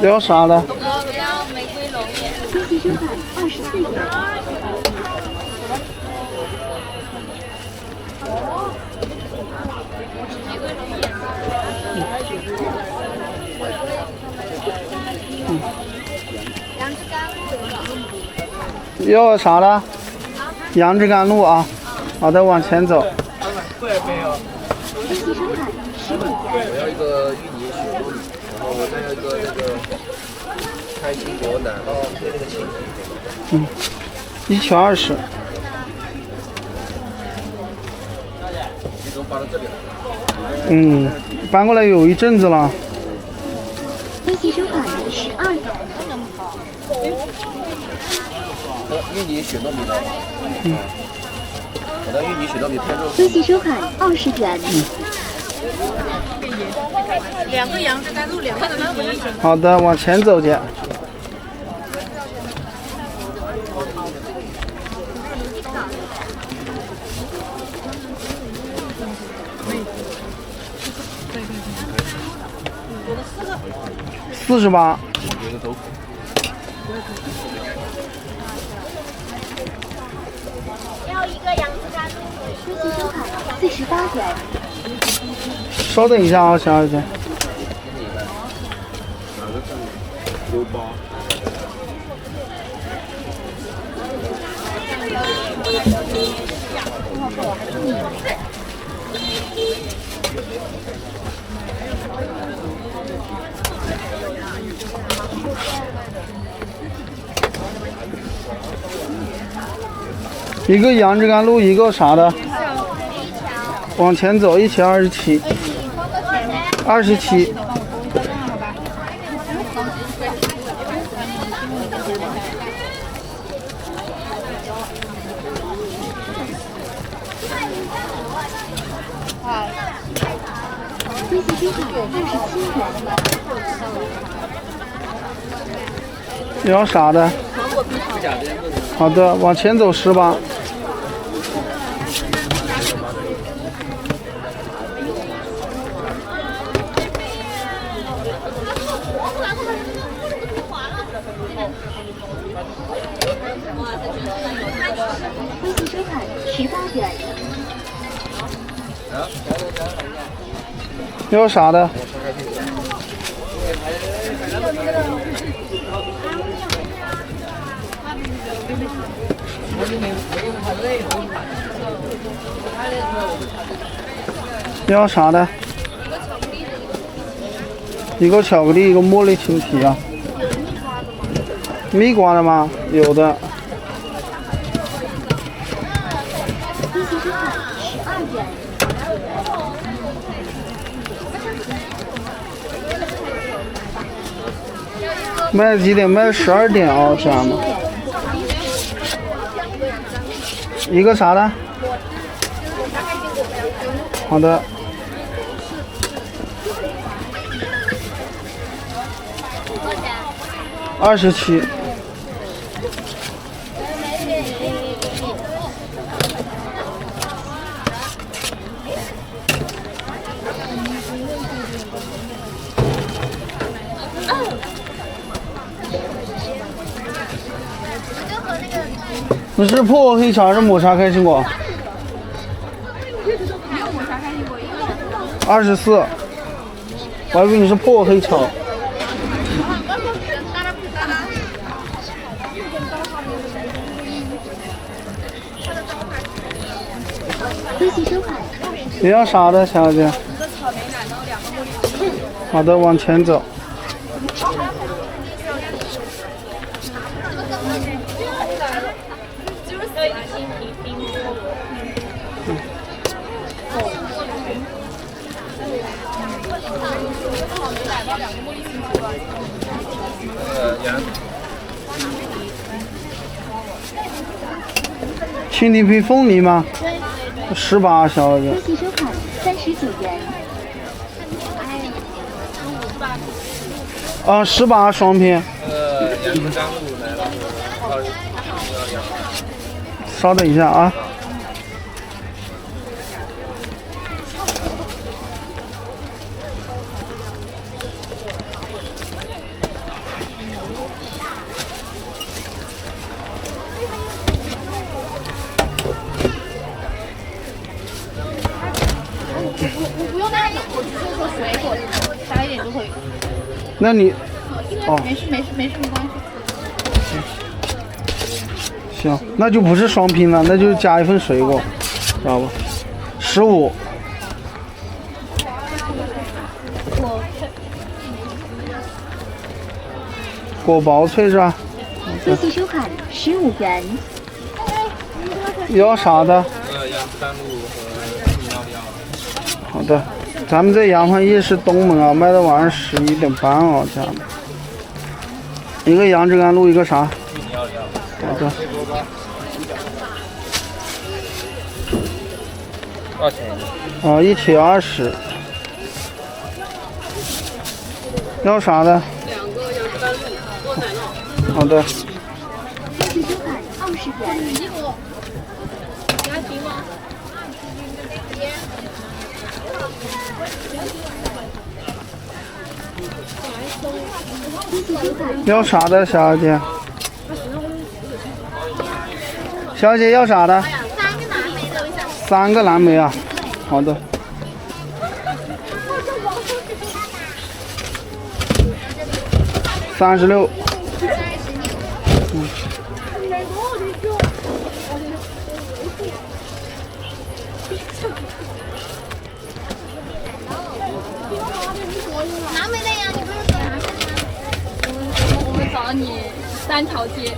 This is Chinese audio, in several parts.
要啥的？要玫瑰龙眼。京西收看24元。杨枝甘露。要啥的？杨枝甘露啊。好的，往前走。京西收看15元。我要一个芋泥雪露，然后我再要一个那个开心果奶酪配那个青提。1球20。你都搬到这里了。搬过来有一阵子了。京西收看12元。芋泥雪糯米的。我的芋泥雪糯米配肉。京西收看20元。2个杨枝甘露，2个芋泥。好的，往前走去。48。要一个杨枝甘露。京西收看48元。稍等一下啊，小姐。油包。一个杨枝甘露，一个啥的？往前走，1球27。27。京西收看27元。要啥的？好的，往前走18。京西收看18元。要啥的？要啥的？一个巧克力，一个茉莉青提啊。蜜瓜的吗？有的。京西收看12元。卖几点？卖12点啊，这样的。一个啥的？好的。27。你是破黑茶还是抹茶开心果？24。我还以为你是破黑茶。京西收看你要啥的，小姐？好的，往前走。青提配凤梨吗？18，小姐。京西收看39元。啊，18双拼。杨枝甘露来了，稍等一下啊。不用那种，我只是说水果加一点就可以。那你哦，没事没关系。行，那就不是双拼了，那就加一份水果，知道不？15。果薄脆是吧？微信收款15元。要啥的？杨枝甘露和米料料。好的，咱们这洋饭夜市东门啊，卖到晚上11点半啊，这样的。一个杨枝甘露，一个啥？米料料。好的。多少钱？哦，一起20。要啥的？2个杨枝甘露，过载了。好的。微信收款20元。你还行吗？微信收款要啥的，小姐？小姐要啥的？3个蓝莓啊。好的。36。蓝莓的呀，你不是走蓝莓的吗？我们找了你3条街，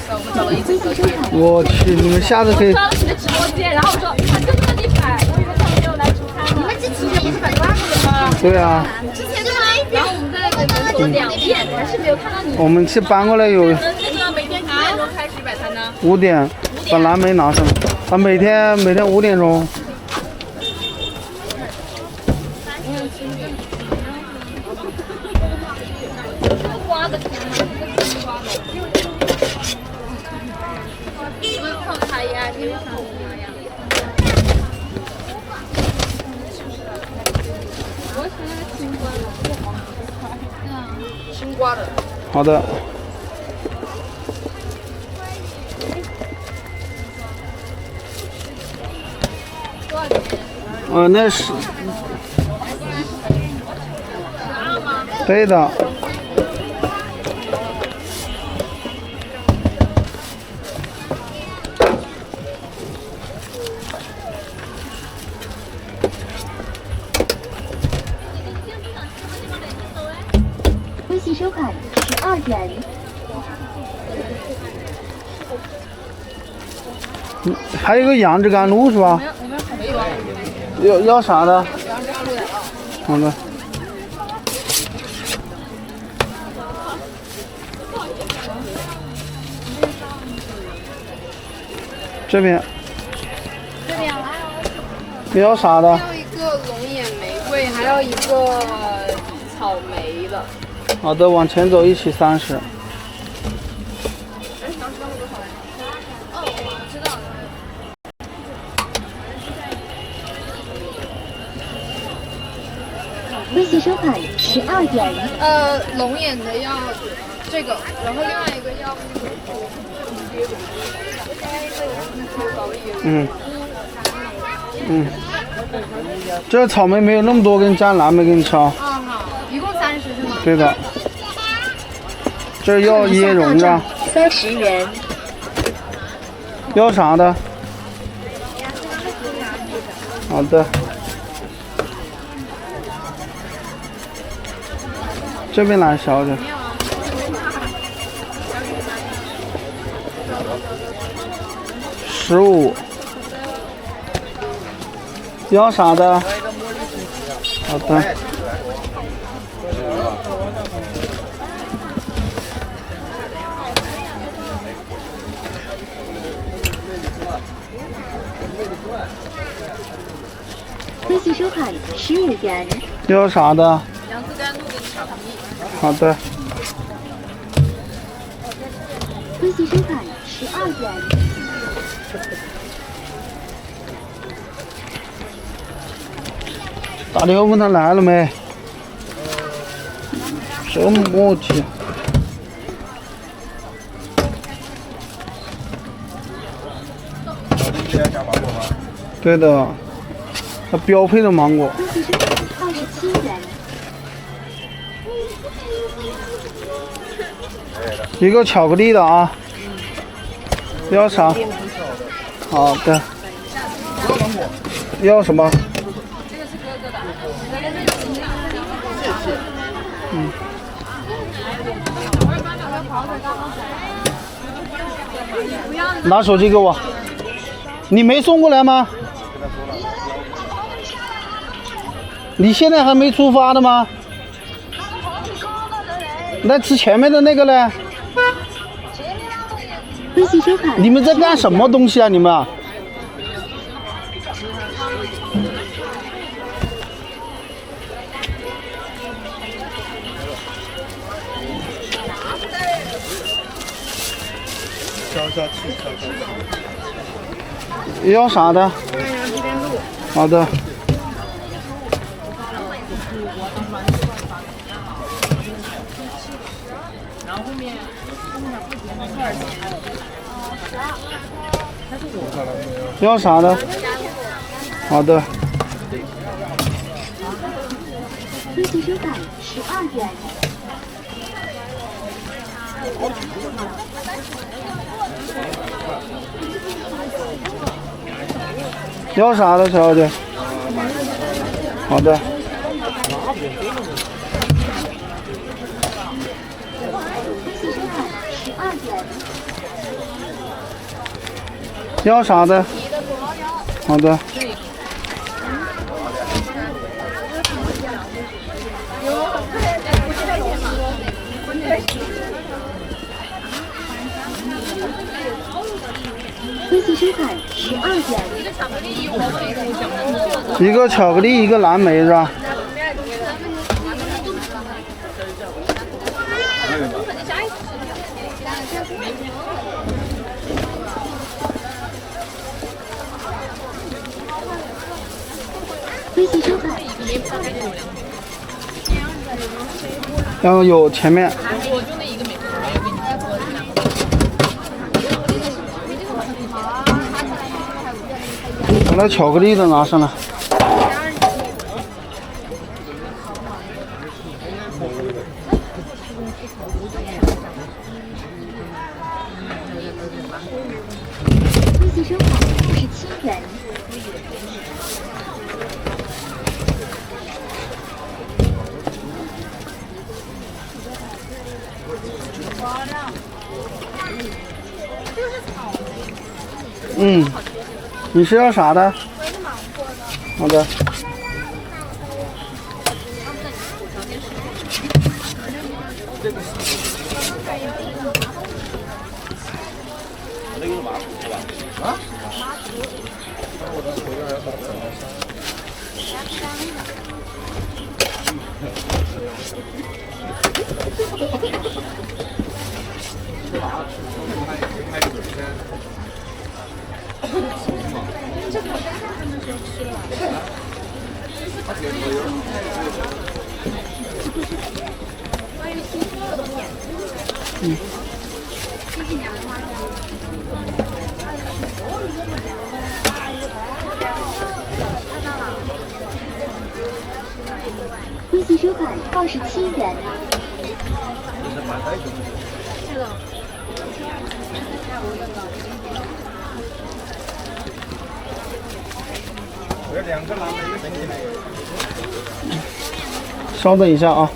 我们走了一整个街。我去，你们下次可以。抓了你的直播间，然后我说他就这里摆，我以为他们没有来出摊呢。你们之前不是摆挂过的吗？对啊。之前就来一遍，然后我们在那个门口2遍，还是没有看到你。我们去搬过来有那个每天几点钟开始摆摊呢？5点，把蓝莓拿上来。啊，每天5点钟。瓜的甜吗？这个西瓜的。你们泡茶呀，你们啥呀？我喜欢那个青瓜的。青瓜的。好的。多少钱？那是。对的。微信收款12元。还有一个杨枝甘露是吧？要啥的？好的。这边。这边啊。要啥的？要一个龙眼玫瑰，还要一个草莓的。好的，往前走，一起30。微信收款12元。龙眼的要这个，然后另外一个要这草莓没有那么多，给你加蓝莓给你吃啊。好，一共30是吗？对的。这要椰蓉的。30元。要啥的？好的。这边来，小姐。15。要啥的？好的。微信收款15元。要啥的？杨枝甘露跟巧克力。好的。微信收款12元。打电话问他来了没？这么磨叽。对的。它标配的芒果。分期收款27元。一个巧克力的啊。要啥？好的。要什么？这个是哥哥的。嗯。拿手机给我。你没送过来吗？你现在还没出发的吗？那吃前面的那个呢？分期收款。你们在干什么东西啊？你们？要啥的？好的。要啥的？好的。分期收款12元。要啥的，小姐？好的。分期收款12元。要啥的？好的。分期收款12元。一个巧克力，一个蓝莓是吧？分期收款。然后有前面。把那巧克力的拿上来。分期收款57元。嗯，你是要啥的？好的。分期收款27元。稍等一下啊。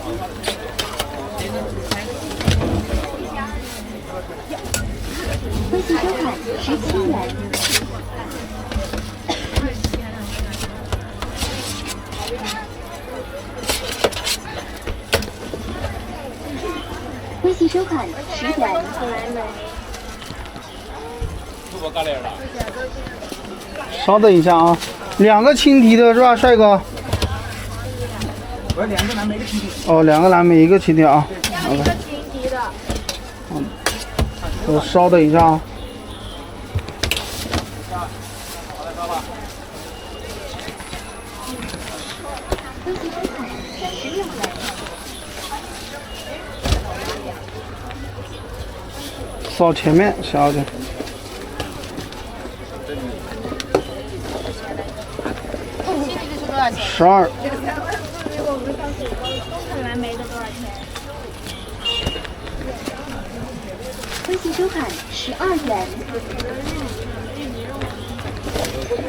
分期收款17元。分期收款10元。稍等一下啊，两个青提的是吧，帅哥？我2个蓝莓一个青提。哦，两个蓝莓一个青提啊。一个青提的。我稍等一下啊。分期收款16元。扫前面，小姐。多少钱？ 12。蓝莓的多少钱？微信收看12元。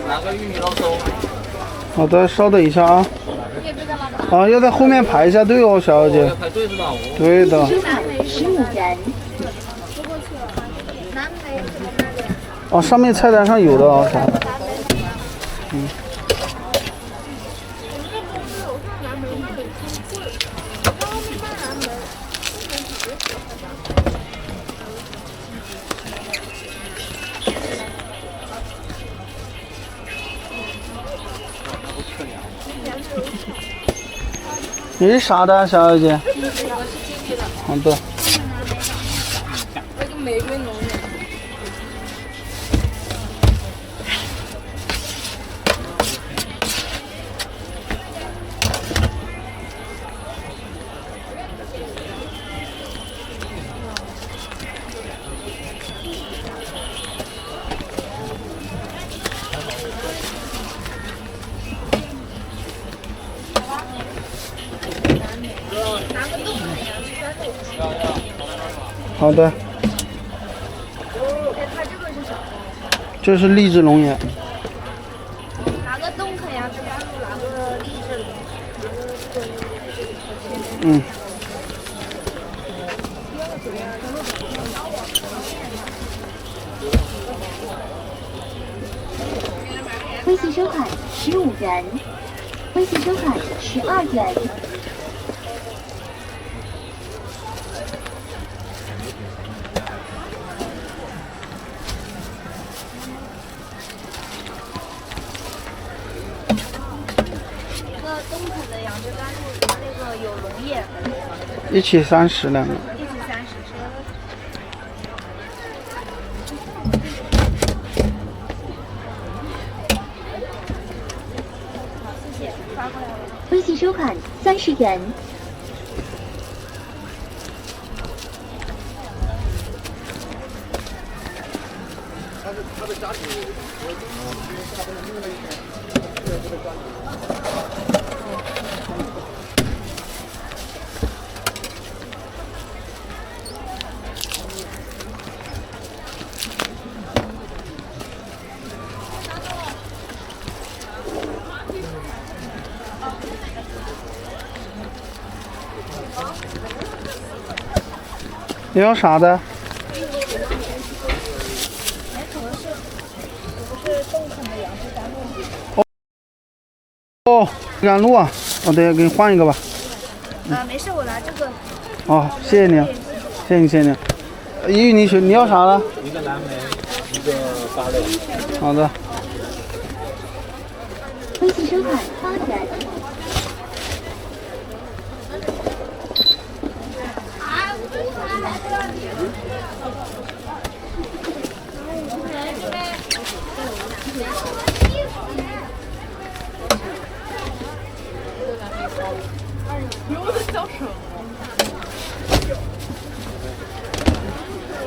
拿个玉米烙粥。好的，稍等一下啊。啊，要在后面排一下队哦，小姐要。排队是吧？对的。收看15元。哦，上面菜单上有的啊，啥的。嗯。你是啥的，小姐？好的。那个玫瑰浓的。好的。这是荔枝龙眼。哪个洞口呀？这哪个荔枝？嗯。微信收看15元。微信收看12元。东肯的杨枝甘露，那个有龙眼的那个，一起30两个。一起30只。好，谢谢，发过来了。微信收看30元。你要啥的？哦，甘露啊！哦，对，给你换一个吧。没事，我拿这个。哦，谢谢你，谢谢你，谢谢你。玉米雪，你要啥了？一个蓝莓，一个芭乐。好的。微信收看8元。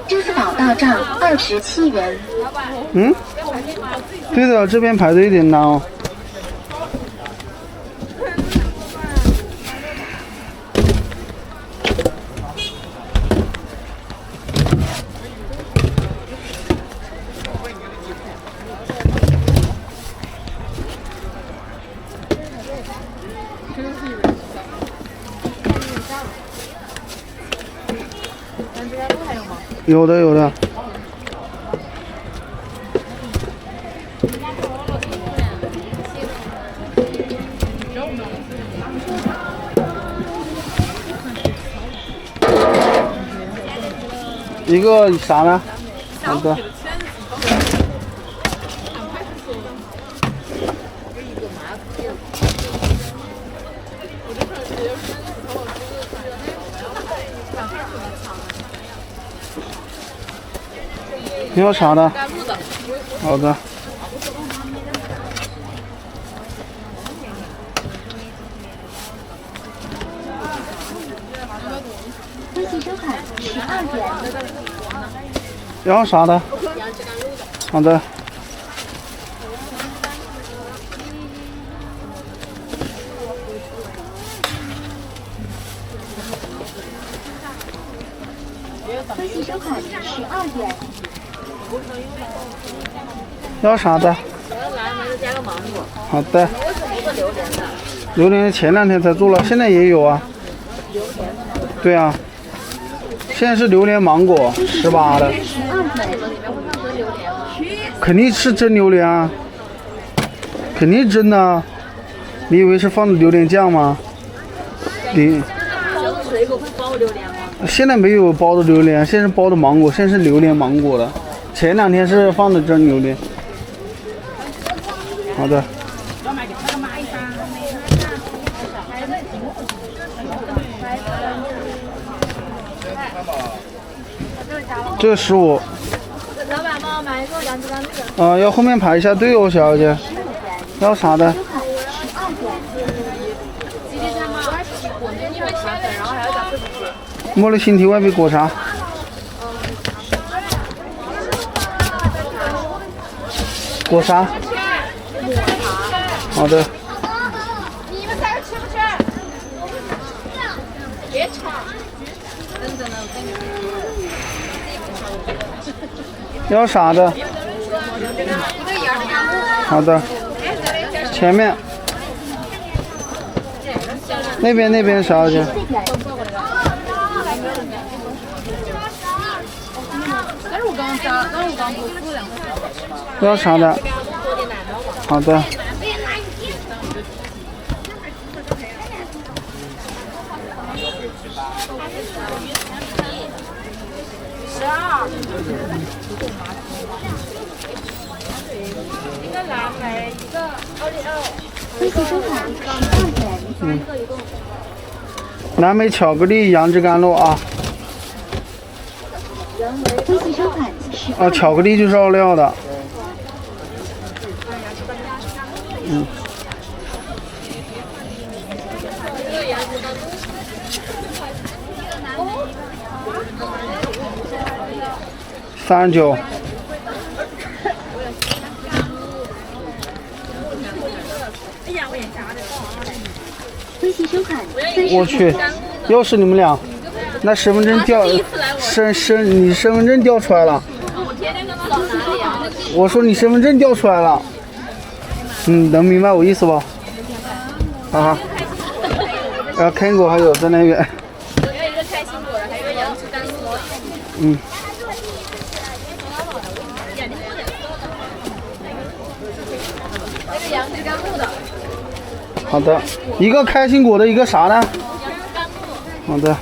支付宝到账27元。嗯？对的，这边排队有点难哦。有的，有的。一个啥呢？好的。你要啥的？好的。微信收看12元。要啥的？好的。分期收款12元。要啥的？好的。榴莲前2天才做了，现在也有啊。对啊，现在是榴莲芒果18的，肯定是真榴莲啊，肯定真的啊。你以为是放的榴莲酱吗？你水果会包榴莲吗？现在没有包的榴莲，现在是包的芒果，现在是榴莲芒果的。前2天是放的真榴莲。好的。这个15。老板帮我买一个杨枝甘露的。要后面排一下队哦，小姐。要啥的？茉莉新提外皮果茶。果茶。好的。你们3个吃不吃？别吵。真的呢，我跟你说。要啥的？好的。前面。那边小姐。要啥的？好的。12。一个蓝莓，一个202。分期收款12元。蓝莓巧克力杨枝甘露啊。分期收款12元。巧克力就是奥利奥的。39。分期收款我去，又是你们俩，那身份证掉，你身份证掉出来了。我说你身份证掉出来了。能明白我意思不？啊。开果还有在那边。有一个开心果的，还有一个杨枝甘露的。那个杨枝甘露的。好的，一个开心果的，一个啥呢？好的。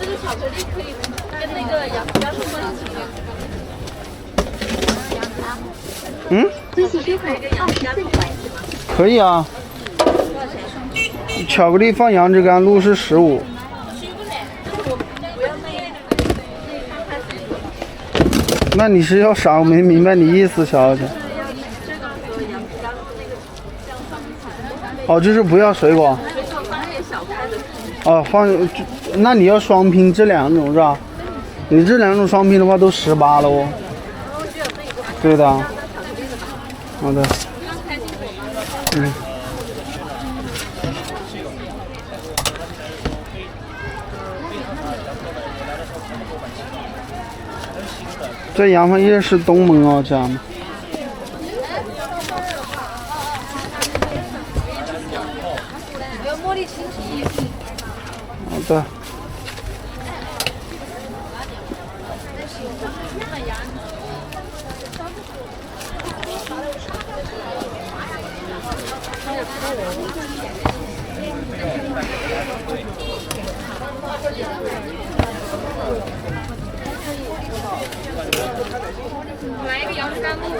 这个巧克力可以跟那个杨枝甘露混一起。分期收款24元。可以啊。巧克力放杨枝甘露是15。那你是要啥？我没明白你意思，小姐。哦，就是不要水果。哦，那你要双拼这2种是吧？你这2种双拼的话都18了哦。对的。好的。这洋房夜市东门哦，家们。茉莉青提。好的。来一个杨枝甘露的。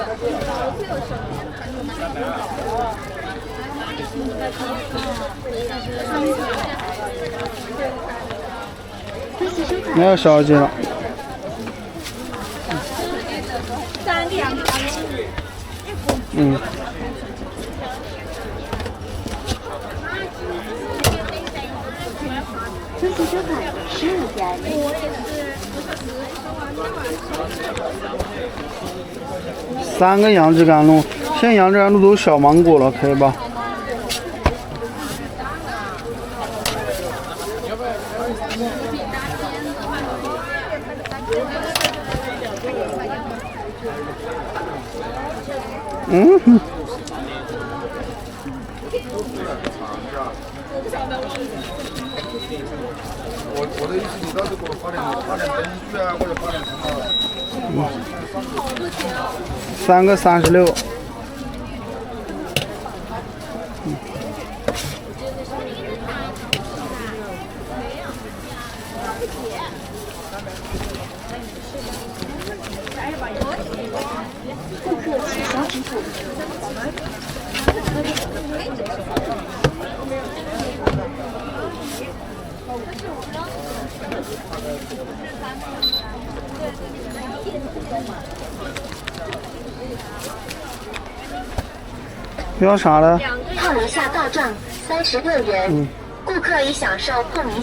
没有小姐了。3个杨枝甘露。分期收款15元。3个杨枝甘露，现在杨枝甘露都有小芒果了，可以吧？嗯哼。我的意思，你到时候给我发点灯具啊，或者发点什么。3个36。顾客取消支付。要啥了？靠楼下到账36元，顾客已享受不明显。